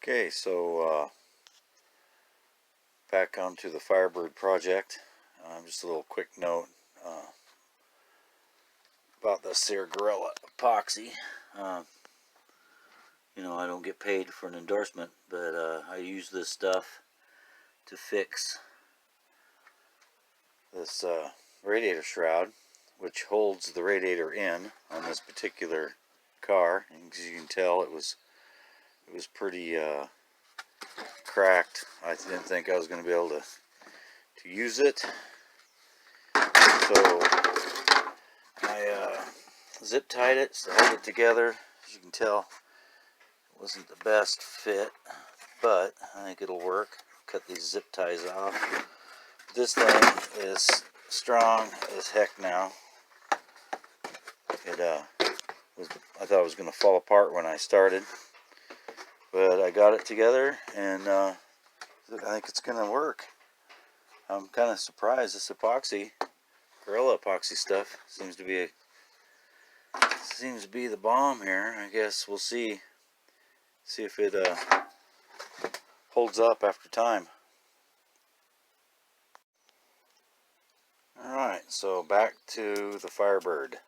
Okay, so back onto the Firebird project. Just a little quick note about this here Gorilla epoxy. You know, I don't get paid for an endorsement, but I use this stuff to fix this radiator shroud, which holds the radiator in on this particular car. And as you can tell, it was pretty cracked. I didn't think I was going to be able to use it, so I zip tied it to hold it together. As you can tell, it wasn't the best fit, but I think it'll work. Cut these zip ties off. This thing is strong as heck now. I thought it was going to fall apart when I started, but I got it together, and I think it's going to work. I'm kind of surprised. This epoxy, Gorilla epoxy stuff, seems to be the bomb here. I guess we'll see if it holds up after time. Alright, so back to the Firebird.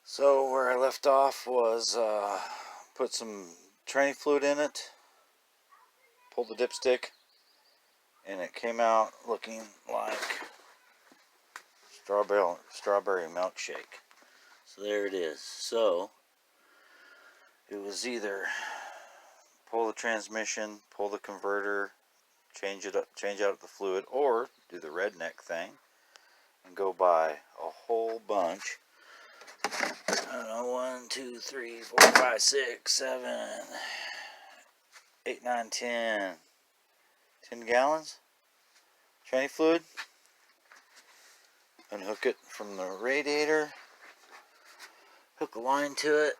So where I left off was put some trany fluid in it, pulled the dipstick, and it came out looking like strawberry milkshake. So there it is. So it was either pull the transmission, pull the converter, change out the fluid, or do the Redneck thing and go buy a whole bunch. I don't know, 1, 2, 3, 4, 5, 6, 7, 8, 9, 10 gallons trany fluid, unhook it from the radiator, hook a line to it,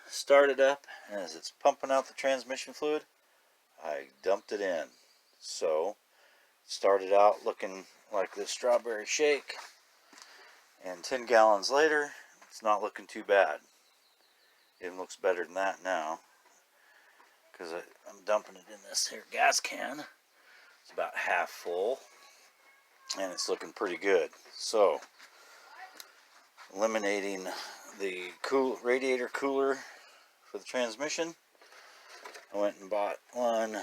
start it up, and as it's pumping out the transmission fluid, I dumped it in. So it started out looking like this strawberry shake, and 10 gallons later, it's not looking too bad. It even looks better than that now, because I'm dumping it in this here gas can. It's about half full, and it's looking pretty good. So, eliminating the radiator cooler for the transmission, I went and bought one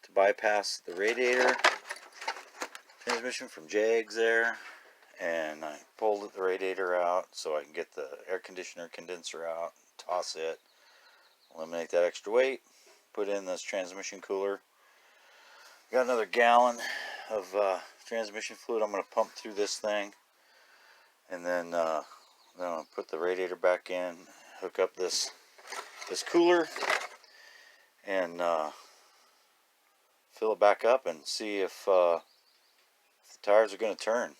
to bypass the radiator transmission from Jags there, and I pulled the radiator out so I can get the air conditioner condenser out, toss it, eliminate that extra weight, put in this transmission cooler. Got another gallon of transmission fluid I'm going to pump through this thing, and then I'll put the radiator back in, hook up this cooler, and fill it back up and see if the tires are going to turn.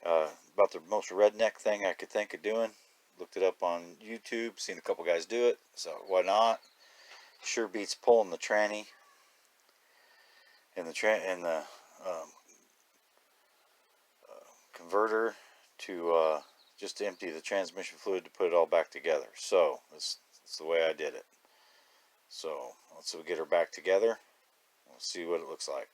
About the most redneck thing I could think of doing. Looked it up on YouTube, seen a couple guys do it, so why not? Sure beats pulling the tranny and the converter to just to empty the transmission fluid to put it all back together. So that's the way I did it. So let's get her back together. We'll see what it looks like.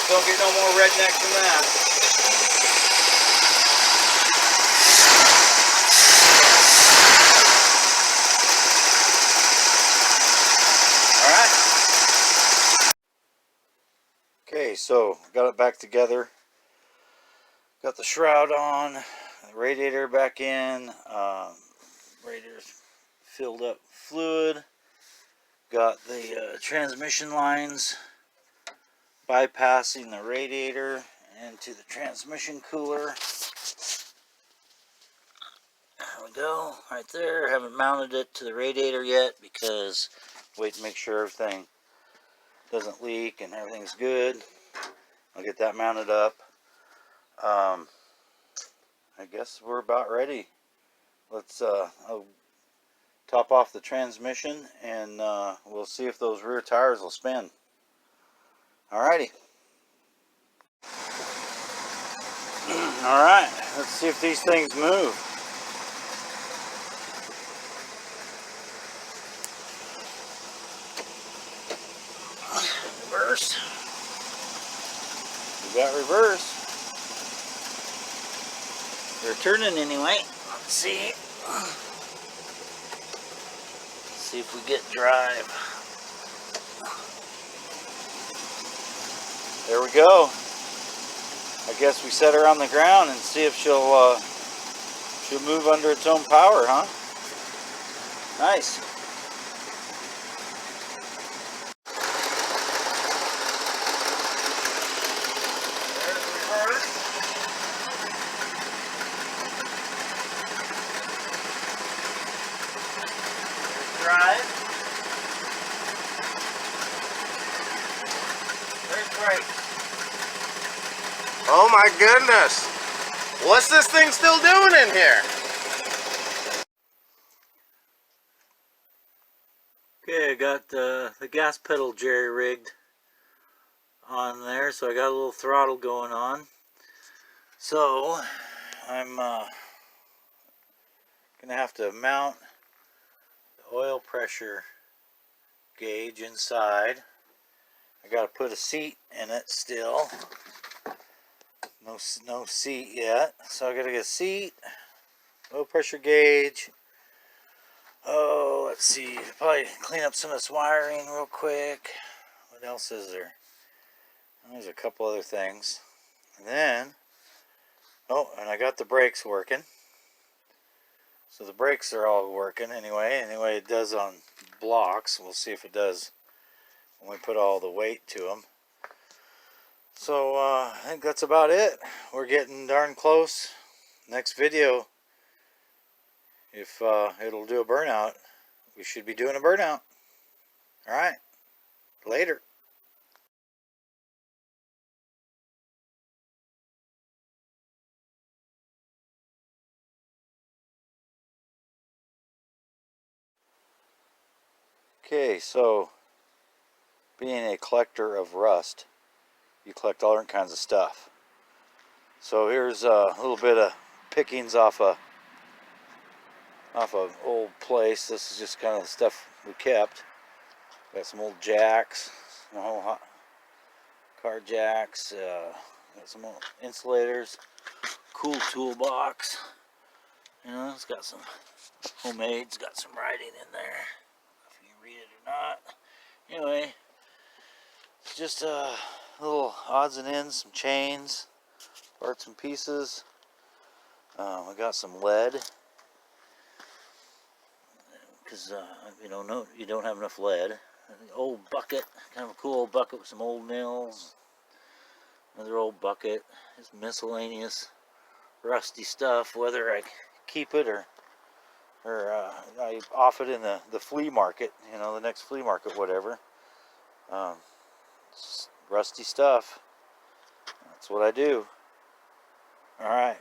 Don't get no more redneck than that. Alright. Okay, so got it back together. Got the shroud on, the radiator back in, radiator's filled up fluid. Got the transmission lines bypassing the radiator into the transmission cooler. There we go, right there. Haven't mounted it to the radiator yet because wait to make sure everything doesn't leak and everything's good. I'll get that mounted up. I guess we're about ready. Let's I'll top off the transmission and we'll see if those rear tires will spin. Alrighty. Alright, let's see if these things move. Reverse. We got reverse. They're turning anyway. Let's see. See if we get drive. There we go. I guess we set her on the ground and see if she'll move under its own power, huh? Nice. There's reverse. There's drive. There's brake. Oh my goodness! What's this thing still doing in here? Okay, I got the gas pedal jerry-rigged on there, so I got a little throttle going on. So, I'm gonna have to mount the oil pressure gauge inside. I gotta put a seat in it still. No seat yet, so I gotta get a seat, oil pressure gauge. Oh, let's see, probably clean up some of this wiring real quick. What else is there? There's a couple other things. And then, oh, and I got the brakes working. So the brakes are all working anyway. Anyway, it does on blocks. We'll see if it does when we put all the weight to them. So I think that's about it. We're getting darn close. Next video, if it'll do a burnout, we should be doing a burnout. Alright, later. Okay, so being a collector of rust, you collect all different kinds of stuff. So here's a little bit of pickings off a old place. This is just kind of the stuff we kept. Got some old jacks, some old car jacks. Got some old insulators. Cool toolbox. You know, it's got some homemade. It's got some writing in there. If you can read it or not. Anyway, it's just little odds and ends, some chains, parts and pieces. I got some lead because you don't have enough lead. An old bucket, kind of a cool old bucket with some old nails. Another old bucket. Just miscellaneous rusty stuff. Whether I keep it or I off it in the flea market. You know, the next flea market, whatever. Rusty stuff. That's what I do. All right.